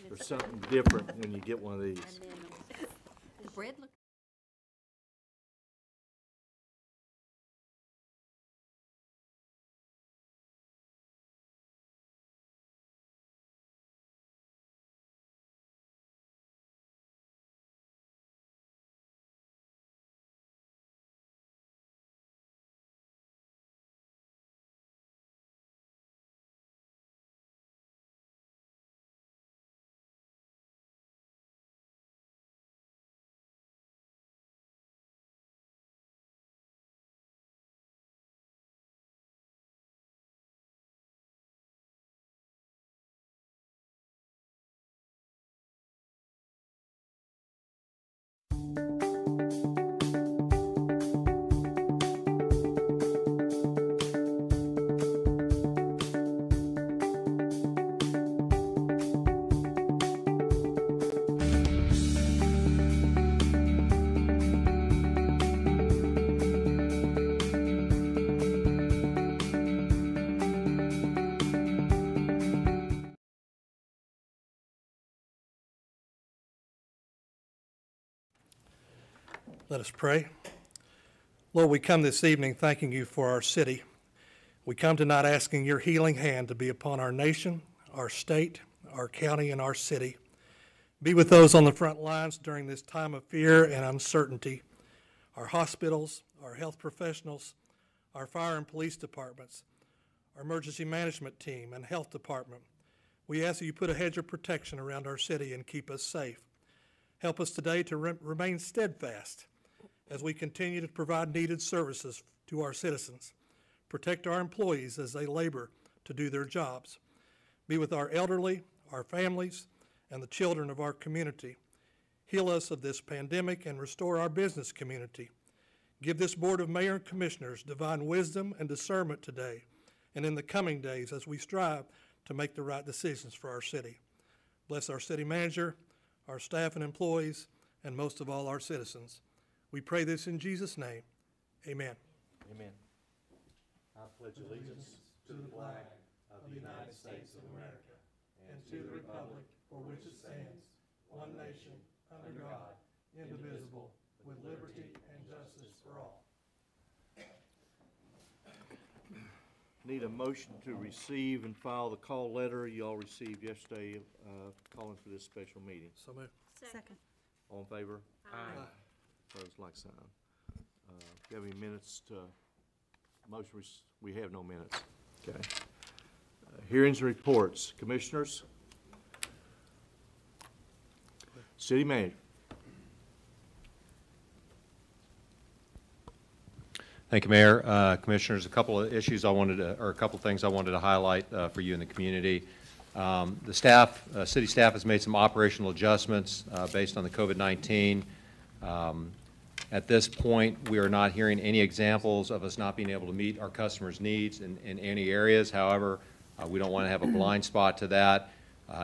There's something different when you get one of these. And then the bread looks. Let us pray. Lord, we come this evening thanking you for our city. We come tonight asking your healing hand to be upon our nation, our state, our county, and our city. Be with those on the front lines during this time of fear and uncertainty, our hospitals, our health professionals, our fire and police departments, our emergency management team and health department. We ask that you put a hedge of protection around our city and keep us safe. Help us today to remain steadfast as we continue to provide needed services to our citizens. Protect our employees as they labor to do their jobs. Be with our elderly, our families, and the children of our community. Heal us of this pandemic and restore our business community. Give this Board of Mayor and Commissioners divine wisdom and discernment today and in the coming days as we strive to make the right decisions for our city. Bless our city manager, our staff and employees, and most of all, our citizens. We pray this in Jesus' name. Amen. Amen. I pledge allegiance to the flag of the United States of America and to the republic for which it stands, one nation, under God, indivisible, with liberty and justice for all. Need a motion to receive and file the call letter you all received yesterday calling for this special meeting. So moved. Second. All in favor? Aye. Opposed, like sign. Do you have any minutes to motion? We have no minutes. Okay. Hearings and reports. Commissioners? City manager. Thank you, Mayor. Commissioners, a couple of issues I wanted to, or a couple of things I wanted to highlight for you in the community. The staff, city staff has made some operational adjustments based on the COVID-19. At this point, we are not hearing any examples of us not being able to meet our customers' needs in any areas. However, we don't want to have a blind spot to that.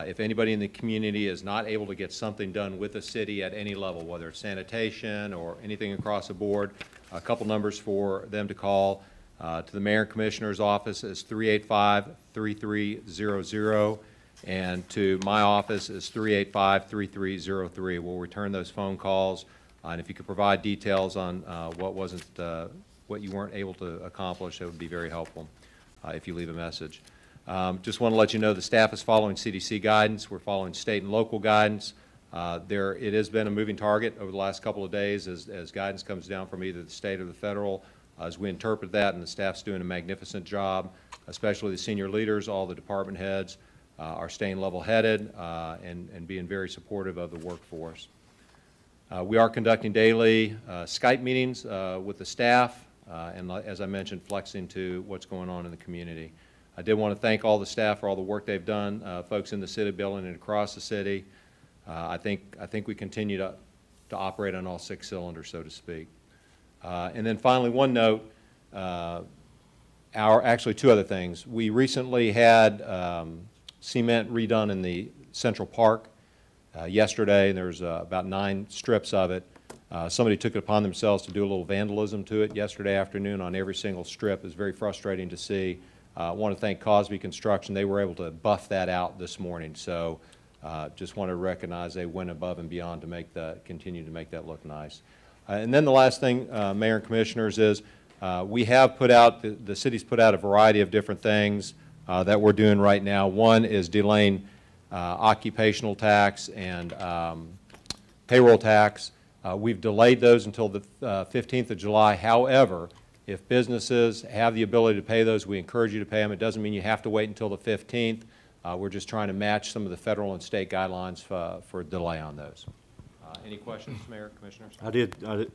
If anybody in the community is not able to get something done with the city at any level, whether it's sanitation or anything across the board, a couple numbers for them to call. To the Mayor and Commissioner's office is 385-3300, and to my office is 385-3303. We'll return those phone calls, and if you could provide details on what you weren't able to accomplish, that would be very helpful if you leave a message. Just want to let you know the staff is following CDC guidance. We're following state and local guidance. It has been a moving target over the last couple of days as guidance comes down from either the state or the federal. As we interpret that, and the staff's doing a magnificent job, especially the senior leaders, all the department heads are staying level-headed and being very supportive of the workforce. We are conducting daily Skype meetings with the staff, and as I mentioned, flexing to what's going on in the community. I did want to thank all the staff for all the work they've done, folks in the city building and across the city. I think we continue to operate on all 6 cylinders, so to speak. And then finally, one note, actually 2 other things. We recently had cement redone in the Central Park yesterday. There's about 9 strips of it. Somebody took it upon themselves to do a little vandalism to it yesterday afternoon on every single strip. It was very frustrating to see. I want to thank Cosby Construction. They were able to buff that out this morning. So just want to recognize they went above and beyond to continue to make that look nice. And then the last thing, Mayor and Commissioners, is we have put out, the city's put out a variety of different things that we're doing right now. One is delaying occupational tax and payroll tax. We've delayed those until the 15th of July. However, if businesses have the ability to pay those, we encourage you to pay them. It doesn't mean you have to wait until the 15th. We're just trying to match some of the federal and state guidelines for delay on those. Any questions, Mayor, Commissioners?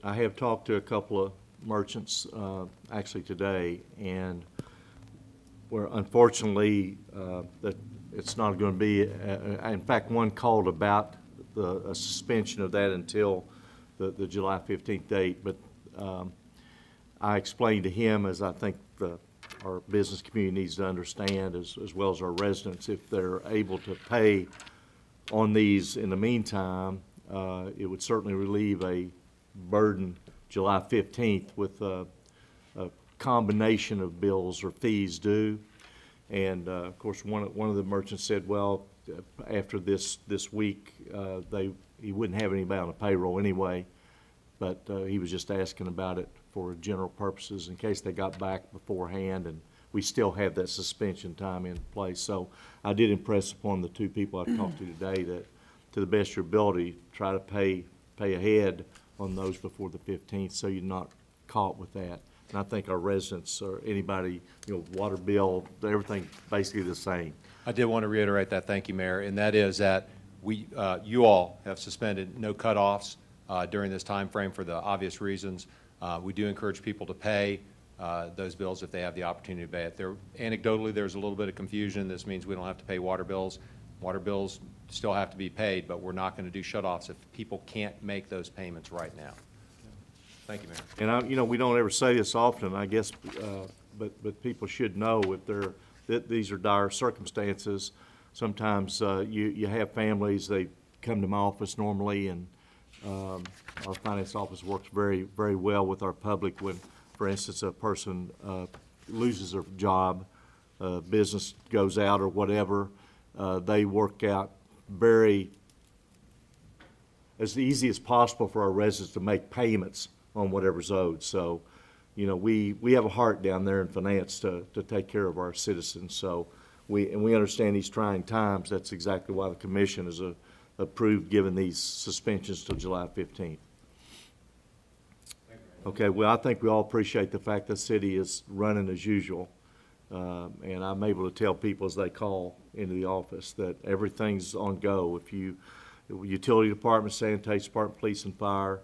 I have talked to a couple of merchants actually today, and where unfortunately that it's not going to be. In fact, one called about a suspension of that until the July 15th date. But I explained to him, as I think our business community needs to understand, as well as our residents, if they're able to pay on these in the meantime, it would certainly relieve a burden July 15th with a combination of bills or fees due. And of course, one of the merchants said, well, after this week, he wouldn't have anybody on the payroll anyway, but he was just asking about it for general purposes in case they got back beforehand, and we still have that suspension time in place. So I did impress upon the two people I talked to today that, to the best of your ability, try to pay ahead on those before the 15th, so you're not caught with that. And I think our residents or anybody, water bill, everything basically the same. I did want to reiterate that. Thank you, Mayor. And that is that you all have suspended no cutoffs during this time frame for the obvious reasons. We do encourage people to pay those bills if they have the opportunity to pay it. Anecdotally, there's a little bit of confusion. This means we don't have to pay water bills. Water bills still have to be paid, but we're not going to do shutoffs if people can't make those payments right now. Thank you, Mayor. And we don't ever say this often, I guess, but people should know that these are dire circumstances. Sometimes you have families, they come to my office normally, and our finance office works very, very well with our public when, for instance, a person loses their job, business goes out or whatever. They work out as easy as possible for our residents to make payments on whatever's owed. So, we have a heart down there in finance to take care of our citizens. So we understand these trying times. That's exactly why the commission has approved giving these suspensions till July 15th. Okay, well, I think we all appreciate the fact the city is running as usual. And I'm able to tell people as they call into the office that everything's on go. If utility department, sanitation department, police and fire,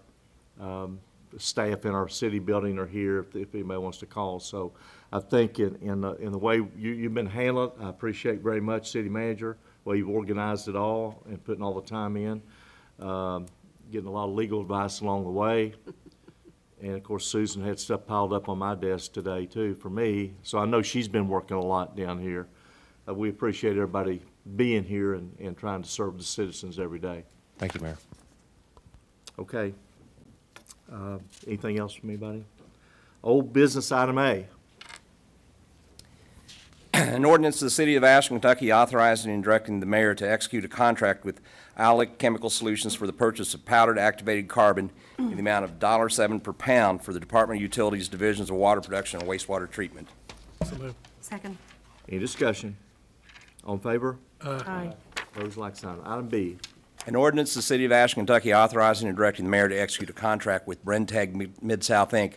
staff in our city building are here if anybody wants to call. So I think in the way you've been handling it, I appreciate very much, City Manager, the way you've organized it all and putting all the time in, getting a lot of legal advice along the way. And of course, Susan had stuff piled up on my desk today too for me. So I know she's been working a lot down here. We appreciate everybody being here and trying to serve the citizens every day. Thank you, Mayor. Okay. Anything else from anybody? Old business item A. An ordinance of the City of Ashland, Kentucky authorizing and directing the mayor to execute a contract with Alec Chemical Solutions for the purchase of powdered activated carbon in the amount of $7 per pound for the Department of Utilities Divisions of Water Production and Wastewater Treatment. So moved. Second. Any discussion? All in favor? Aye. Opposed, like sign. Item B. An ordinance of the City of Ashland, Kentucky authorizing and directing the mayor to execute a contract with Brentag Mid-South, Inc.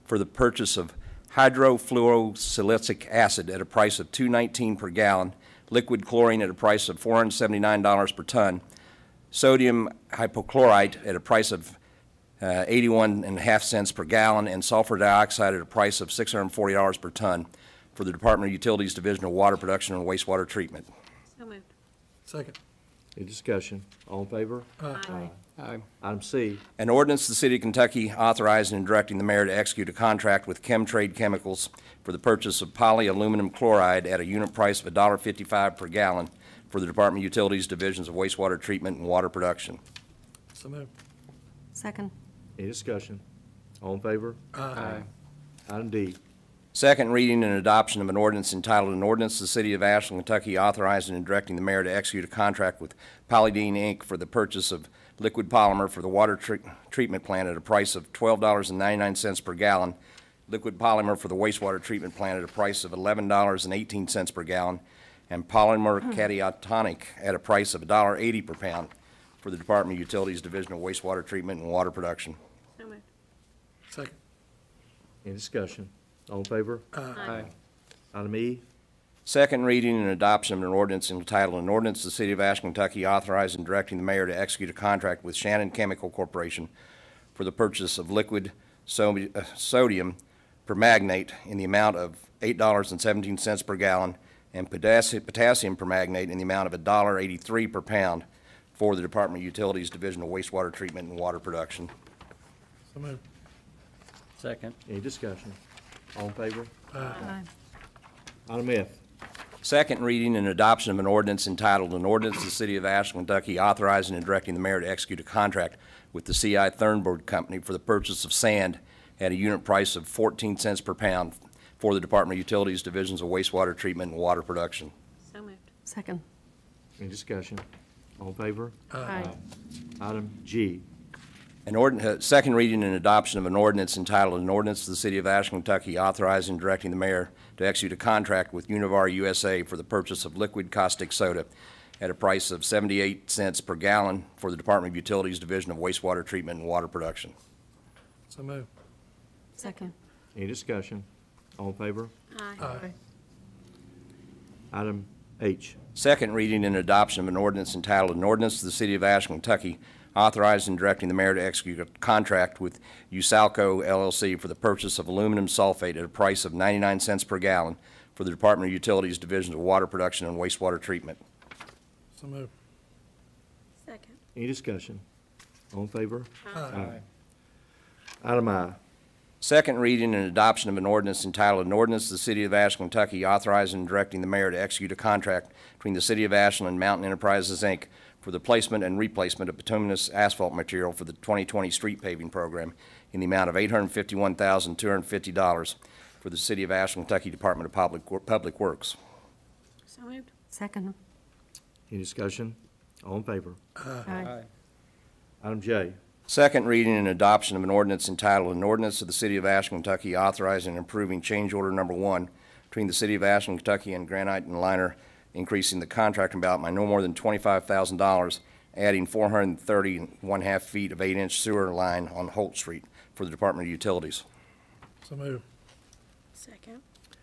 for the purchase of hydrofluorosilicic acid at a price of $2.19 per gallon, liquid chlorine at a price of $479 per ton, sodium hypochlorite at a price of 81.5 cents per gallon, and sulfur dioxide at a price of $640 per ton for the Department of Utilities Division of Water Production and Wastewater Treatment. So moved. Second. Any discussion? All in favor? Aye. Aye. Item C. An ordinance of the City of Kentucky authorizing and directing the mayor to execute a contract with Chemtrade Chemicals for the purchase of polyaluminum chloride at a unit price of $1.55 per gallon for the Department of Utilities Divisions of Wastewater Treatment and Water Production. So moved. Second. Any discussion? All in favor? Aye. Item D. Second reading and adoption of an ordinance entitled, an ordinance to the City of Ashland, Kentucky authorizing and directing the mayor to execute a contract with Polydine, Inc. for the purchase of liquid polymer for the water treatment plant at a price of $12.99 per gallon, liquid polymer for the wastewater treatment plant at a price of $11.18 per gallon, and polymer cationic at a price of $1.80 per pound for the Department of Utilities Division of Wastewater Treatment and Water Production. So moved. Second. Any discussion? All in favor? Aye. Item E, Second reading and adoption of an ordinance entitled, an ordinance to the City of Ashland, Kentucky authorizing and directing the mayor to execute a contract with Shannon Chemical Corporation for the purchase of liquid sodium permagnate in the amount of $8.17 per gallon and potassium permagnate in the amount of $1.83 per pound for the Department of Utilities Division of Wastewater Treatment and Water Production. So moved. Second. any discussion? All in favor? Aye. Item F, Second reading and adoption of an ordinance entitled, an ordinance to the City of Ashland, Kentucky authorizing and directing the mayor to execute a contract with the C.I. Thornburg Company for the purchase of sand at a unit price of 14 cents per pound for the Department of Utilities Divisions of Wastewater Treatment and Water Production. So moved. Second. any discussion? All in favor? Aye. Item G, Second reading and adoption of an ordinance entitled, an ordinance to the City of Ashland, Kentucky authorizing and directing the mayor to execute a contract with Univar USA for the purchase of liquid caustic soda at a price of 78 cents per gallon for the Department of Utilities Division of Wastewater Treatment and Water Production. So moved. Second. any discussion? All in favor? Aye. Item H, Second reading and adoption of an ordinance entitled, an ordinance to the City of Ashland, Kentucky authorizing and directing the mayor to execute a contract with Usalco LLC for the purchase of aluminum sulfate at a price of 99 cents per gallon for the Department of Utilities Division of Water Production and Wastewater Treatment. So moved. Second. any discussion? All in favor? Aye. Item I, Second reading and adoption of an ordinance entitled, an ordinance to the City of Ashland, Kentucky authorizing and directing the mayor to execute a contract between the City of Ashland and Mountain Enterprises, Inc. for the placement and replacement of bituminous asphalt material for the 2020 street paving program in the amount of $851,250 for the City of Ashland, Kentucky Department of Public Works. So moved. Second. any discussion? All in favor? Aye. Item J, Second reading and adoption of an ordinance entitled, an ordinance of the City of Ashland, Kentucky authorizing and approving change order number 1 between the City of Ashland, Kentucky and Granite and Liner, increasing the contract amount by no more than $25,000, adding 430.5 feet of 8-inch sewer line on Holt Street for the Department of Utilities. So moved. Second.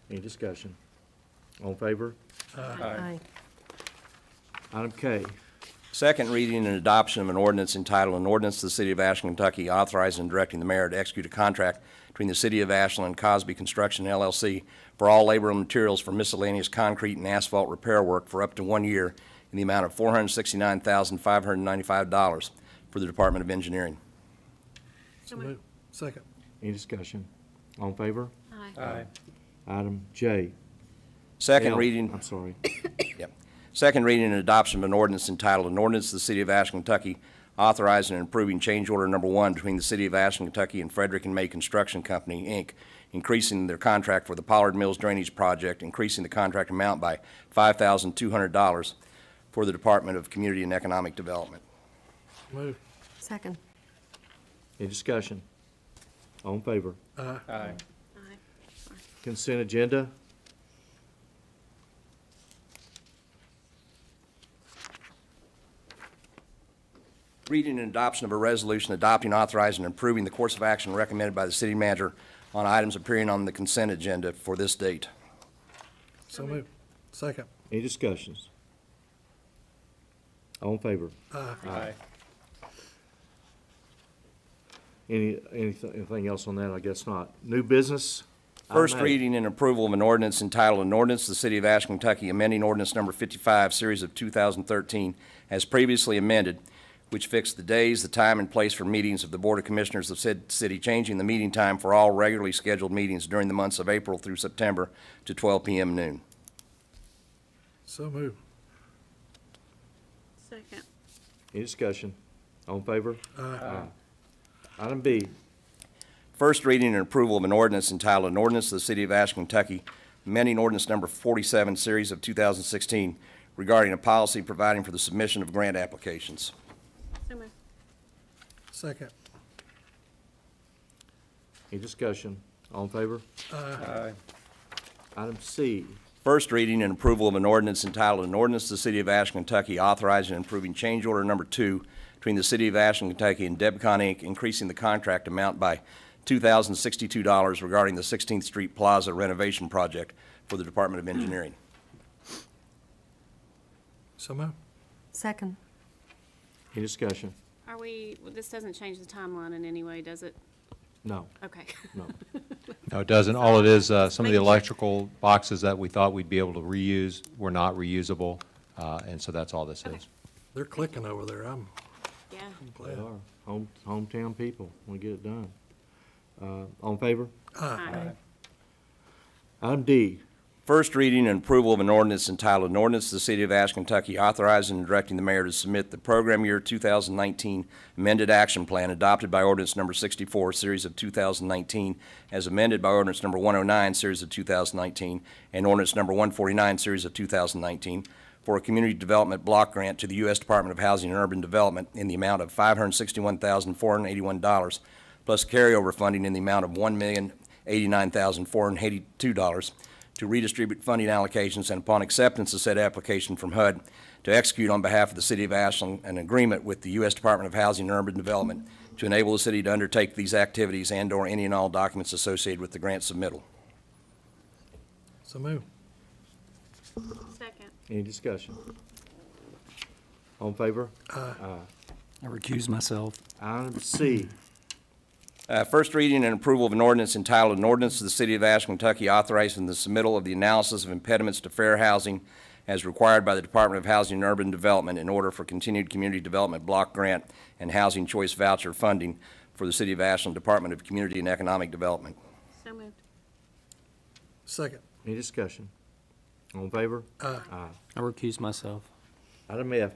any discussion? All in favor? Aye. Item K, Second reading and adoption of an ordinance entitled, an ordinance to the City of Ashland, Kentucky authorizing and directing the mayor to execute a contract between the City of Ashland and Cosby Construction LLC for all labor and materials for miscellaneous concrete and asphalt repair work for up to 1 year in the amount of $469,595 for the Department of Engineering. So moved. Second. any discussion? All in favor? Aye. Item J. Second L, reading. I'm sorry. Yep. Second reading and adoption of an ordinance entitled, an ordinance to the City of Ashland, Kentucky authorizing and approving change order number 1 between the City of Ashland, Kentucky and Frederick and May Construction Company, Inc., increasing their contract for the Pollard Mills Drainage Project, increasing the contract amount by $5,200 for the Department of Community and Economic Development. Moved. Second. Any discussion? All in favor? Aye. Aye. Aye. Consent agenda, Reading and adoption of a resolution adopting, authorizing, and approving the course of action recommended by the city manager on items appearing on the consent agenda for this date. So moved. Second. any discussions? All in favor? Aye. Anything else on that? I guess not. New business? First Item A. reading and approval of an ordinance entitled, an ordinance to the City of Ashland, Kentucky, amending ordinance number 55, series of 2013, as previously amended, which fixed the days, the time, and place for meetings of the Board of Commissioners of said city, changing the meeting time for all regularly scheduled meetings during the months of April through September to 12 p.m. noon. So moved. Second. Any discussion? All in favor? Aye. Item B, First reading and approval of an ordinance entitled, an ordinance of the City of Ashland, Kentucky, amending ordinance number 47, series of 2016, regarding a policy providing for the submission of grant applications. So moved. Second. Any discussion? All in favor? Aye. Item C, First reading and approval of an ordinance entitled, an ordinance of the City of Ashland, Kentucky, authorizing and approving change order number 2 between the City of Ashland, Kentucky and Debcon, Inc., increasing the contract amount by $2,062 regarding the 16th Street Plaza renovation project for the Department of Engineering. So moved. Second. any discussion? Are we, this doesn't change the timeline in any way, does it? No, Okay. no. No, it doesn't. All it is, some of the electrical boxes that we thought we'd be able to reuse were not reusable, and so that's all this is. They're clicking over there. I'm Yeah. glad. They are. Hometown people, we get it done. All in favor? Aye. Item D, First reading and approval of an ordinance entitled, an ordinance of the City of Ashland, Kentucky, authorizing and directing the mayor to submit the program year 2019 amended action plan adopted by ordinance number 64, series of 2019, as amended by ordinance number 109, series of 2019, and ordinance number 149, series of 2019, for a community development block grant to the U.S. Department of Housing and Urban Development in the amount of $561,481, plus carryover funding in the amount of $1,089,482 to redistribute funding allocations, and upon acceptance of said application from HUD, to execute on behalf of the City of Ashland an agreement with the U.S. Department of Housing and Urban Development to enable the city to undertake these activities and/or any and all documents associated with the grant submittal. So moved. Second. any discussion? All in favor? Aye. I recuse myself. Item C, First reading and approval of an ordinance entitled, an ordinance of the City of Ashland, Kentucky, authorizing the submittal of the analysis of impediments to fair housing as required by the Department of Housing and Urban Development in order for continued community development block grant and housing choice voucher funding for the City of Ashland Department of Community and Economic Development. So moved. Second. any discussion? All in favor? Aye. I recuse myself. Item F,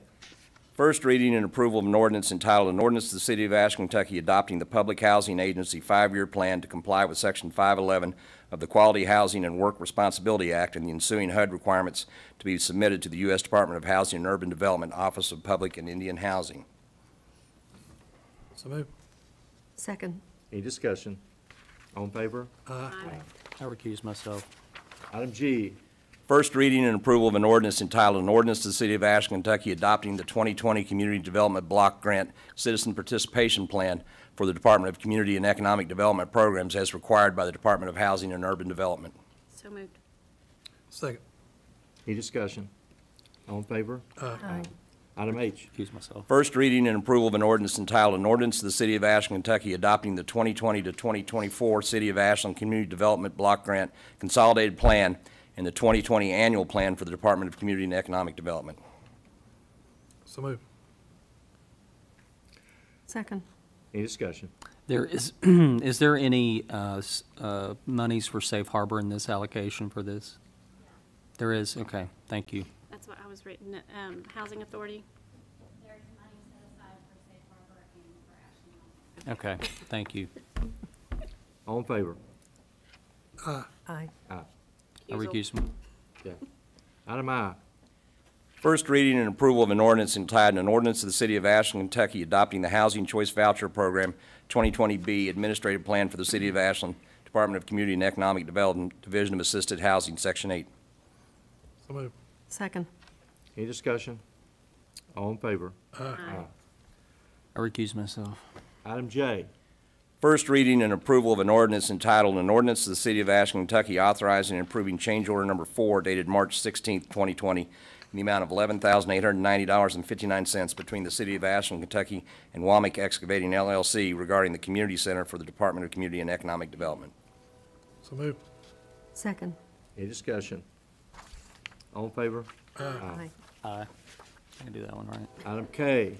First reading and approval of an ordinance entitled, an ordinance of the City of Ashland, Kentucky, adopting the Public Housing Agency 5-year plan to comply with Section 511 of the Quality Housing and Work Responsibility Act and the ensuing HUD requirements to be submitted to the U.S. Department of Housing and Urban Development Office of Public and Indian Housing. So moved. Second. any discussion? All in favor? Aye. I recuse myself. Item G, First reading and approval of an ordinance entitled, an ordinance to the City of Ashland, Kentucky, adopting the 2020 Community Development Block Grant Citizen Participation Plan for the Department of Community and Economic Development Programs as required by the Department of Housing and Urban Development. So moved. Second. any discussion? All in favor? Aye. Item H, Recuse myself. First reading and approval of an ordinance entitled, an ordinance to the City of Ashland, Kentucky, adopting the 2020 to 2024 City of Ashland Community Development Block Grant Consolidated Plan and the 2020 Annual Plan for the Department of Community and Economic Development. So moved. Second. any discussion? There is, is there any monies for safe harbor in this allocation for this? There is, okay, thank you. That's what I was written, Housing Authority. There's money set aside for safe harbor and for Ashland. Okay, thank you. All in favor? Aye. I recuse me. Okay. Item I, First reading and approval of an ordinance entitled, an ordinance of the City of Ashland, Kentucky, adopting the Housing Choice Voucher Program 2020B Administrative Plan for the City of Ashland, Department of Community and Economic Development, Division of Assisted Housing, Section 8. So moved. Second. any discussion? All in favor? Aye. I recuse myself. Item J, First reading and approval of an ordinance entitled, an ordinance of the City of Ashland, Kentucky, authorizing and approving change order number 4 dated March 16, 2020, in the amount of $11,890.59 between the City of Ashland, Kentucky and Wamick Excavating LLC regarding the Community Center for the Department of Community and Economic Development. So moved. Second. any discussion? All in favor? Aye. Aye. I can do that one right. Item K,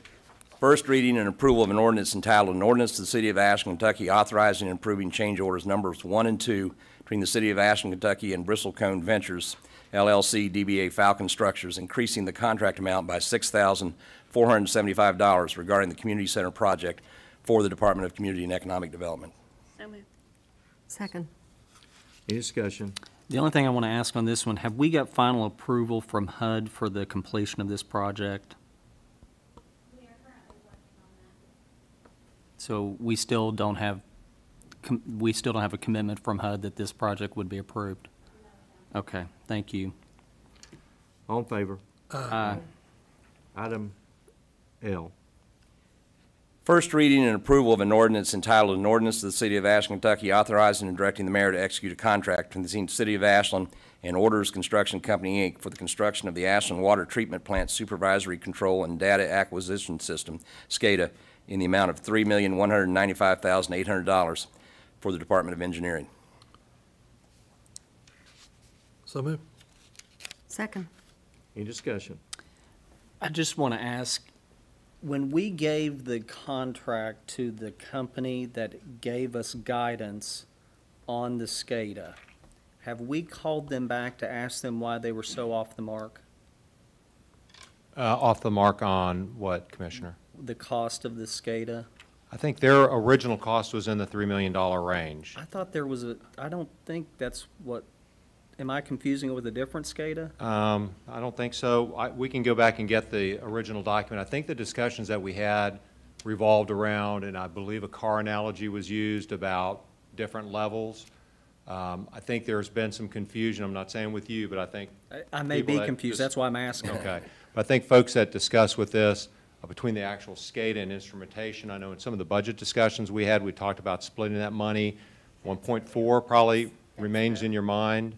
First reading and approval of an ordinance entitled, an ordinance to the City of Ashland, Kentucky, authorizing and approving change orders numbers 1 and 2 between the City of Ashland, Kentucky and Bristlecone Ventures, LLC, DBA Falcon Structures, increasing the contract amount by $6,475 regarding the Community Center project for the Department of Community and Economic Development. So moved. Second. Any discussion? The only thing I want to ask on this one, have we got final approval from HUD for the completion of this project? We are currently working on that. So we still don't have a commitment from HUD that this project would be approved? Okay, thank you. All in favor? Aye. Item L. First reading and approval of an ordinance entitled, "An Ordinance to the City of Ashland, Kentucky Authorizing and Directing the Mayor to Execute a Contract between the City of Ashland and Orders Construction Company, Inc. for the construction of the Ashland Water Treatment Plant Supervisory Control and Data Acquisition System, SCADA, in the amount of $3,195,800 for the Department of Engineering." So moved. Second. Any discussion? I just want to ask, when we gave the contract to the company that gave us guidance on the SCADA, have we called them back to ask them why they were so off the mark? Off the mark on what, Commissioner? The cost of the SCADA? I think their original cost was in the $3 million range. I thought there was I don't think that's what, am I confusing it with a different SCADA? I don't think so. We can go back and get the original document. I think the discussions that we had revolved around, and I believe a car analogy was used about different levels. I think there's been some confusion. I'm not saying with you, but I think I may people be that confused, just- that's why I'm asking. Okay. But I think folks that discuss with this, between the actual SCADA and instrumentation, I know in some of the budget discussions we had, we talked about splitting that money. 1.4 probably remains in your mind.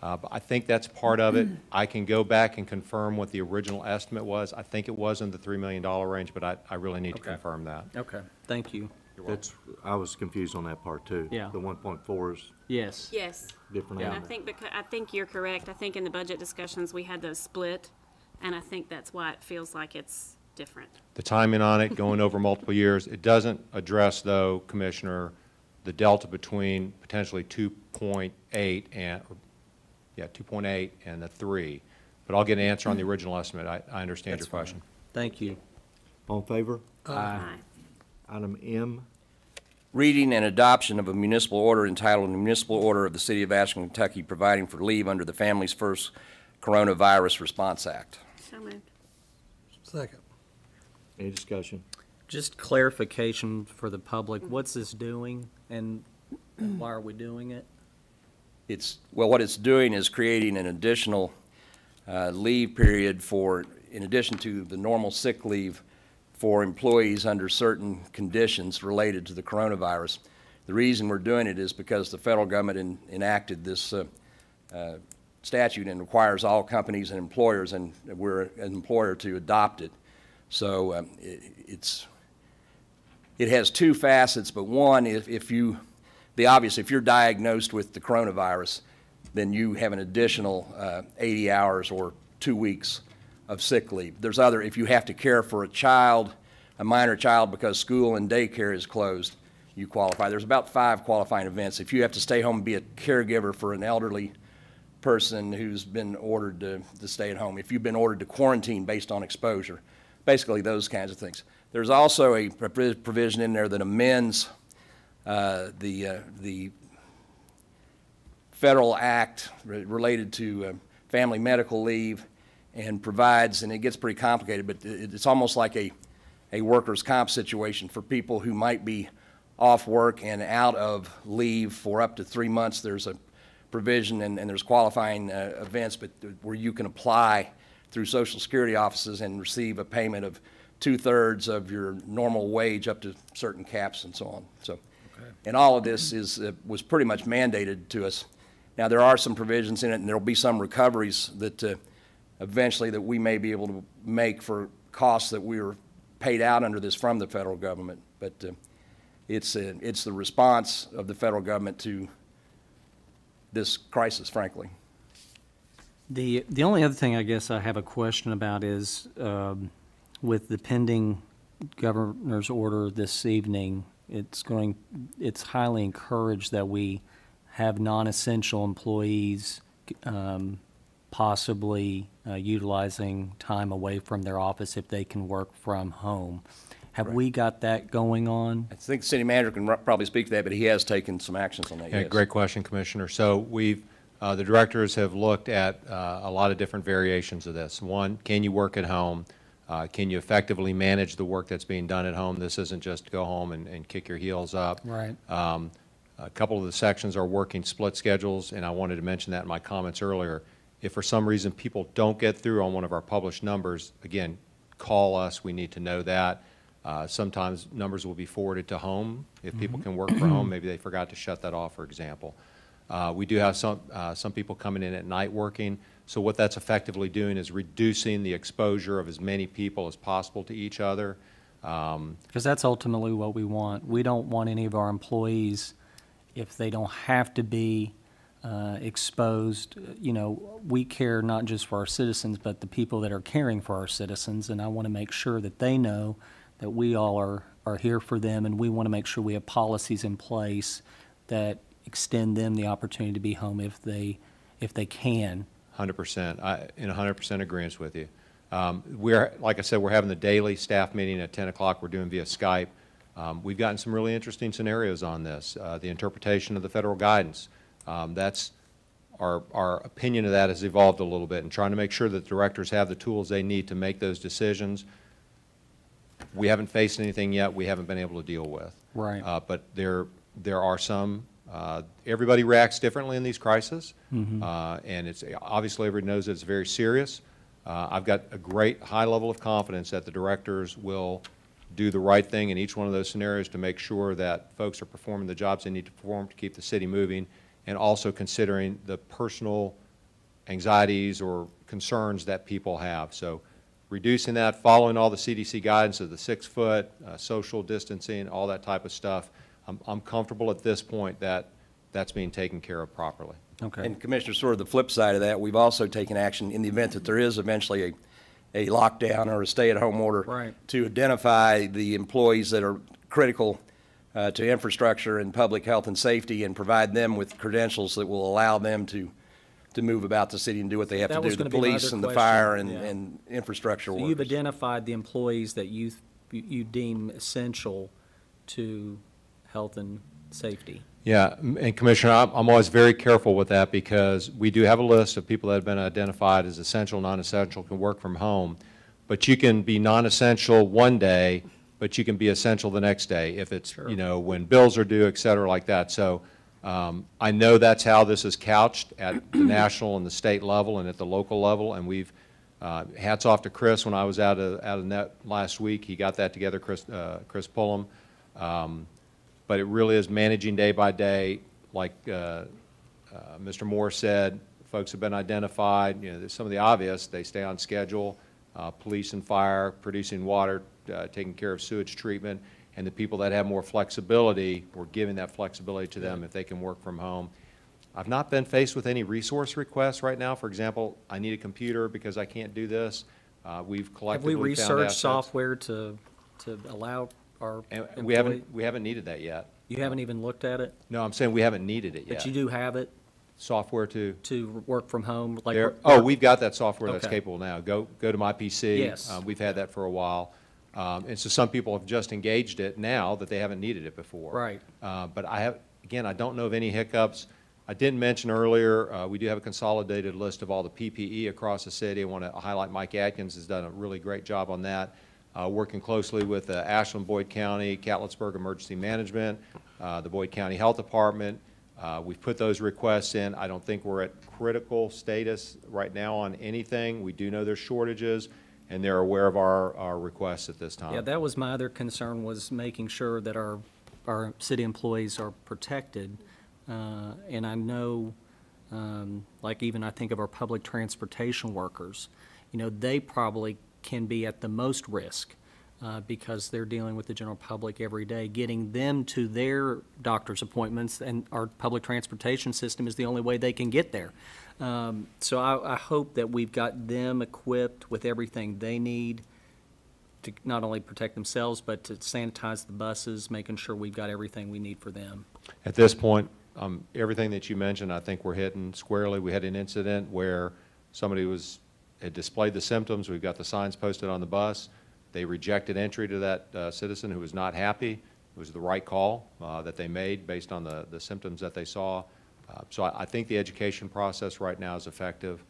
But I think that's part of it. I can go back and confirm what the original estimate was. I think it was in the $3 million range, but I really need to Okay. confirm that. Okay, thank you. That's, I was confused on that part too. Yeah. The 1.4 is Yes. Yes. different. And I amount. think you're correct. I think in the budget discussions, we had those split, and I think that's why it feels like it's different. The timing on it, going over multiple years, it doesn't address, though, Commissioner, the delta between potentially 2.8 and, 2.8 and the 3. But I'll get an answer on the original estimate. I understand That's your question. fine. Thank you. All in favor? Aye. Item M. Reading and adoption of a municipal order entitled, "A Municipal Order of the City of Ashland, Kentucky Providing for Leave under the Families First Coronavirus Response Act." So moved. Second. Any discussion? Just clarification for the public, what's this doing and why are we doing it? Well, what it's doing is creating an additional leave period for, in addition to the normal sick leave, for employees under certain conditions related to the coronavirus. The reason we're doing it is because the federal government enacted this statute and requires all companies and employers, and we're an employer, to adopt it. So it has two facets, but one, if you're diagnosed with the coronavirus, then you have an additional 80 hours or 2 weeks of sick leave. There's other, if you have to care for a child, a minor child, because school and daycare is closed, you qualify. There's about 5 qualifying events. If you have to stay home and be a caregiver for an elderly person who's been ordered to stay at home, if you've been ordered to quarantine based on exposure, basically those kinds of things. There's also a provision in there that amends the federal act related to family medical leave, and provides, and it gets pretty complicated, but it's almost like a workers' comp situation for people who might be off work and out of leave for up to 3 months. There's a provision, and there's qualifying events, but where you can apply through Social Security offices and receive a payment of 2/3 of your normal wage up to certain caps and so on. So, and all of this was pretty much mandated to us. Now, there are some provisions in it, and there'll be some recoveries that eventually that we may be able to make for costs that we were paid out under this from the federal government. But it's the response of the federal government to this crisis, frankly. The only other thing I guess I have a question about is with the pending governor's order this evening, it's highly encouraged that we have non-essential employees possibly utilizing time away from their office if they can work from home. Have we got that going on? I think the city manager can probably speak to that, but he has taken some actions on that, Yeah, yes. great question, Commissioner. So we've, the directors have looked at a lot of different variations of this. One, can you work at home? Can you effectively manage the work that's being done at home? This isn't just go home and kick your heels up. Right. A couple of the sections are working split schedules, and I wanted to mention that in my comments earlier. If for some reason people don't get through on one of our published numbers, again, call us. We need to know that. Sometimes numbers will be forwarded to home. If people can work from home, maybe they forgot to shut that off, for example. We do have some people coming in at night working. So what that's effectively doing is reducing the exposure of as many people as possible to each other. Because that's ultimately what we want. We don't want any of our employees, if they don't have to be exposed. You know, we care not just for our citizens, but the people that are caring for our citizens, and I want to make sure that they know that we all are here for them, and we want to make sure we have policies in place that extend them the opportunity to be home if they can. 100%. In 100% agreement with you. We're, like I said, we're having the daily staff meeting at 10 o'clock. We're doing via Skype. We've gotten some really interesting scenarios on this. The interpretation of the federal guidance. That's our opinion of that has evolved a little bit, and trying to make sure that the directors have the tools they need to make those decisions. We haven't faced anything yet we haven't been able to deal with. Right. But there are some. Everybody reacts differently in these crises, and it's obviously everybody knows that it's very serious. I've got a great high level of confidence that the directors will do the right thing in each one of those scenarios to make sure that folks are performing the jobs they need to perform to keep the city moving, and also considering the personal anxieties or concerns that people have. So reducing that, following all the CDC guidance of the 6 foot, social distancing, all that type of stuff. I'm comfortable at this point that that's being taken care of properly. Okay. And Commissioner, sort of the flip side of that, we've also taken action in the event that there is eventually a lockdown or a stay-at-home order. Right. To identify the employees that are critical to infrastructure and public health and safety, and provide them with credentials that will allow them to move about the city and do what they have That to was do, the gonna be my police other and the question. fire Yeah. and infrastructure So workers. you've identified the employees that you deem essential to health and safety. Yeah, and Commissioner, I'm always very careful with that, because we do have a list of people that have been identified as essential, non-essential, can work from home. But you can be non-essential one day, but you can be essential the next day if it's, Sure. you know, when bills are due, et cetera, like that. So I know that's how this is couched at the national and the state level and at the local level, and we've, hats off to Chris when I was out of net last week. He got that together, Chris Pullum. But it really is managing day by day. Like Mr. Moore said, folks have been identified. You know, there's some of the obvious. They stay on schedule. Police and fire, producing water, taking care of sewage treatment. And the people that have more flexibility, we're giving that flexibility to them if they can work from home. I've not been faced with any resource requests right now. For example, I need a computer because I can't do this. We've collectively Have we found researched assets. software to allow our And employee? we haven't needed that yet. You haven't even looked at it, No, I'm saying we haven't needed it yet. but you do have it Software to, to work from home? Like we've got that software that's Okay. capable now. Go to my PC. Yes. We've had that for a while. And so some people have just engaged it now that they haven't needed it before. Right. But I don't know of any hiccups. I didn't mention earlier, we do have a consolidated list of all the PPE across the city. I want to highlight Mike Atkins has done a really great job on that, working closely with Ashland, Boyd County, Catlettsburg Emergency Management, the Boyd County Health Department. We've put those requests in. I don't think we're at critical status right now on anything. We do know there's shortages, and they're aware of our requests at this time. Yeah, that was my other concern, was making sure that our city employees are protected. And I know, like even I think of our public transportation workers, you know, they probably can be at the most risk because they're dealing with the general public every day, getting them to their doctor's appointments, and our public transportation system is the only way they can get there. So I hope that we've got them equipped with everything they need to not only protect themselves, but to sanitize the buses, making sure we've got everything we need for them. At this point, everything that you mentioned, I think we're hitting squarely. We had an incident where somebody had displayed the symptoms. We've got the signs posted on the bus. They rejected entry to that citizen who was not happy. It was the right call that they made based on the symptoms that they saw. So I think the education process right now is effective,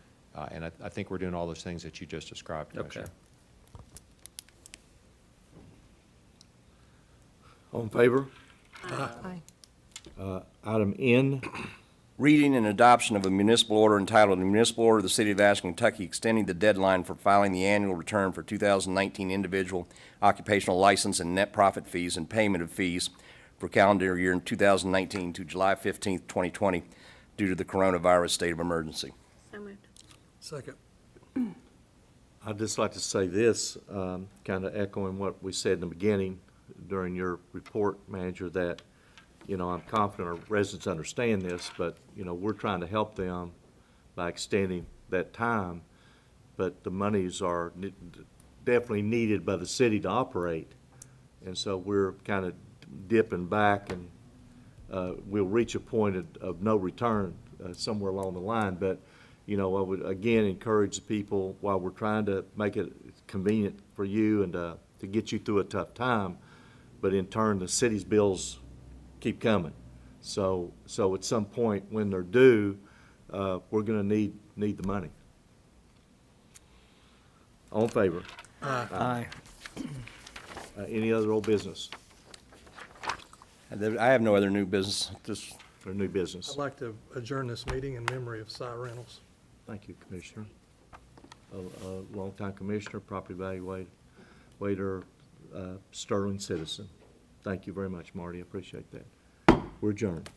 and I think we're doing all those things that you just described, Commissioner. Okay. All in favor? Aye. Item N, Reading and adoption of a municipal order entitled, "A Municipal Order of the City of Ashland, Kentucky extending the deadline for filing the annual return for 2019 individual occupational license and net profit fees and payment of fees for calendar year in 2019 to July 15th, 2020, due to the coronavirus state of emergency." So moved. Second. I'd just like to say this, kind of echoing what we said in the beginning during your report, Manager, that, you know, I'm confident our residents understand this, but, you know, we're trying to help them by extending that time, but the monies are definitely needed by the city to operate. And so we're kind of dipping back, and we'll reach a point of no return somewhere along the line. But, you know, I would again encourage the people, while we're trying to make it convenient for you and to get you through a tough time, but in turn, the city's bills keep coming. So at some point when they're due, we're gonna need the money. All in favor? Aye. Any other old business I have no other new business. Just or new business? I'd like to adjourn this meeting in memory of Cy Reynolds. Thank you, Commissioner. A longtime commissioner, property valuator, sterling citizen. Thank you very much, Marty. I appreciate that. We're adjourned.